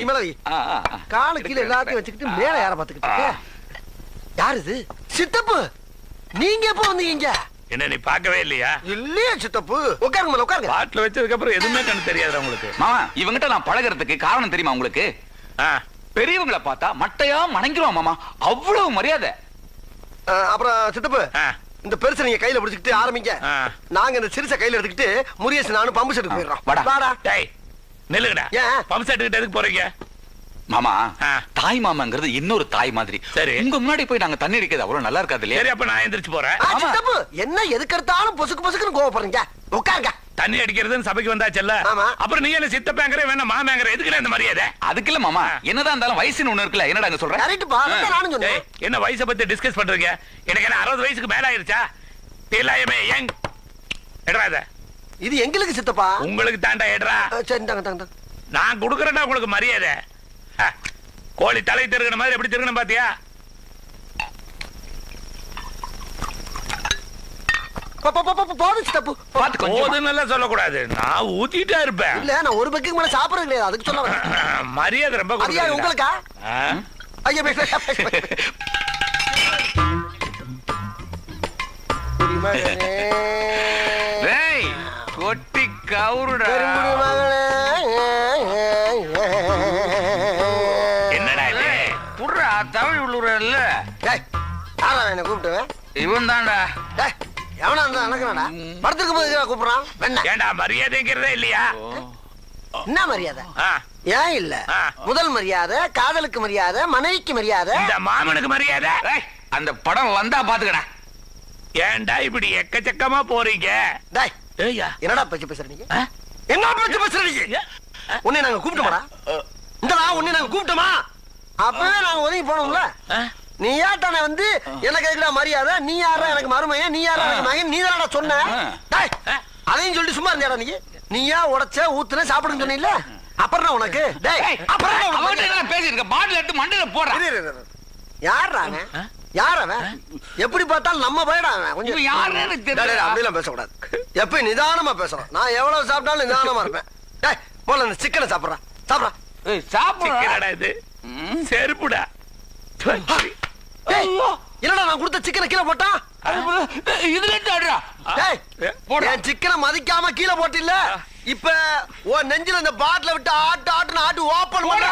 மேல வை. கால கீழ எல்லாத்தையும் வச்சுக்கிட்டு மேல யார பாத்துக்கிட்டு யாரு இது? சித்தப்பு, நீங்க எப்ப வந்தீங்க? என்ன நீ பார்க்கவே இல்லையா? இல்லையா சித்தப்பு? உட்காருங்க மேல உட்காருங்க. பாட்டில் வச்சதுக்கு அப்புறம் எதுவுமே கண்ணு தெரியாது உங்களுக்கு. மாமா இவங்கிட்ட நான் பழகிறதுக்கு காரணம் தெரியுமா உங்களுக்கு? பெரியவங்களை பார்த்தா மட்டையா மணங்கிருவான் மாமா, அவ்வளவு மரியாதை. அப்புறம் சித்தப்பு, இந்த பெருசை நீங்க கையில பிடிச்சிக்கிட்டு ஆரம்பிங்க. நாங்க இந்த சிறுசை கையில எடுத்துக்கிட்டு முருகேசன் நானும் பம்பு செட்டுக்கு போயிடுறோம். வாடா. டேய் நில்லுங்கடா. பம்பு செட்டு கிட்ட எதுக்கு போறீங்க? மாமா தாய் மாமாங்கிறது இன்னொரு தாய் மாதிரி. சரி, உங்க முன்னாடி போய் நாங்க தண்ணி அடிக்கிறது அவ்வளவு நல்லா இருக்காது இல்லையா? சரி, அப்ப நான் எந்திரிச்சு போறேன். சித்தப்பு, என்ன எதுக்கு எடுத்தாலும் பொசுக்கு பொசுக்குன்னு கோவப்படுறீங்க? உட்காருங்க. தண்ணி அடிக்கிறதுன்னு சபைக்கு வந்தாச்சல்ல, அப்புறம் நீங்க என்ன சித்தப்பேங்கற வேணா மாமேங்கற எதுக்குல இந்த மரியாதை? அதுக்கு இல்ல மாமா, என்னதான் இருந்தாலும் வயசுன்னு ஒண்ணு இருக்குல்ல. என்னடா சொல்ற? கரெக்ட் பா, நானும் சொன்னேன். என்ன வயசை பத்தி டிஸ்கஸ் பண்றீங்க? எனக்கு என்ன 60 வயசுக்கு மேல ஆயிருச்சா? திலாயமே யங். எட்ரா இத. இது எங்களுக்கு சித்தப்பா. உங்களுக்கு தாண்டா எட்ரா. சரி தாங்க. நான் குடுக்கறேன்டா உங்களுக்கு மரியாதை. கோழி தலை திருகின மாதிரி எப்படி திருகணும் பாத்தியா? போதுன்னு சொல்லக்கூடாது, நான் ஊத்திட்டா இருப்பேன். இல்ல, நான் ஒரு பக்கெட் மேல சாப்பிடுறது கிடையாது, அதுக்கு சொல்ல வரேன். மரியாதை ரொம்ப கொடுக்குறீங்க. உங்களுக்கா? டேய் கொட்டி கவுருடா. என்னடா இது? புர்ரா தமிழ் உள்ளூர்ல. டேய் யாரா என்ன கூப்பிடுவேன்? இவன் தான்டா. டேய் எவனா இருந்தா எனக்குடா. படத்துக்கு போய் கூப்பிடுறான். ஏண்டா மரியாதைங்கிறதே இல்லையா? என்ன மரியாதை? ஏன் இல்ல? முதல் மரியாதை காதலுக்கு மரியாதை, மனைவிக்கு மரியாதை, இந்த மாமனுக்கு மரியாதை. அந்த படம் வந்தா பாத்துக்கடா. ஏண்டா இப்படி எக்கச்சக்கமா போறீங்க? டேய் என்னடா பேச்சு பேசுறீங்க? என்ன பேச்சு பேசுறீங்க? உன்னை நாங்க கூப்பிட்டோமாடா? இந்தடா உன்னை நாங்க கூப்பிட்டோமா? அப்பவே நாங்க ஒதுங்கி போனோம்ல. நீ யாட்டானே வந்து எனக்கு எதுக்குடா மரியாதை? நீ யாரா எனக்கு மருமையன்? நீ யாரா எனக்கு மகன்? நீ தானடா சொன்ன. டேய் அதையும் சொல்லிட்டு சும்மா இருந்தியாடா நீ? நீயா உடைச்ச ஊத்துன சாப்பிடுன்னு சொன்னீல்ல, அப்புறம் உனக்கு அப்புறம் பேசிருக்க பாட்டில் எடுத்து மண்டையில போடுற. யாராங்க? யார் அவன்? எப்படி பார்த்தாலும் நம்ம பயடா அவன். கொஞ்சம் யாருன்னு தெரியல. அப்படிலாம் பேசக்கூடாது. எப்ப நிதானமா பேசுறோம். நான் எவ்வளவு சாப்பிட்டாலும் நிதானமா இருப்பேன். டேய் போல இந்த சிக்கனை சாப்பிடுறா. சாப்பிடுறா. சாப்பிடுறா. இது செருப்புடா. என்னடா நான் கொடுத்த சிக்கனை கீழே போட்டான்? இதுல ஆடுறா. டேய் என் சிக்கனை மதிக்காம கீழே போட்டில்ல, இப்ப உன் நெஞ்சில இந்த பாட்டில விட்டு ஆட்டுன்னு ஆட்டு ஓபன் பண்ணா.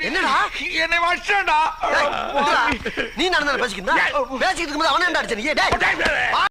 என்னடா என்னை வச்சடா. நீ நடந்த பேசிக்கிட்டு இருக்கும்போது அவனே அடிச்ச நீ.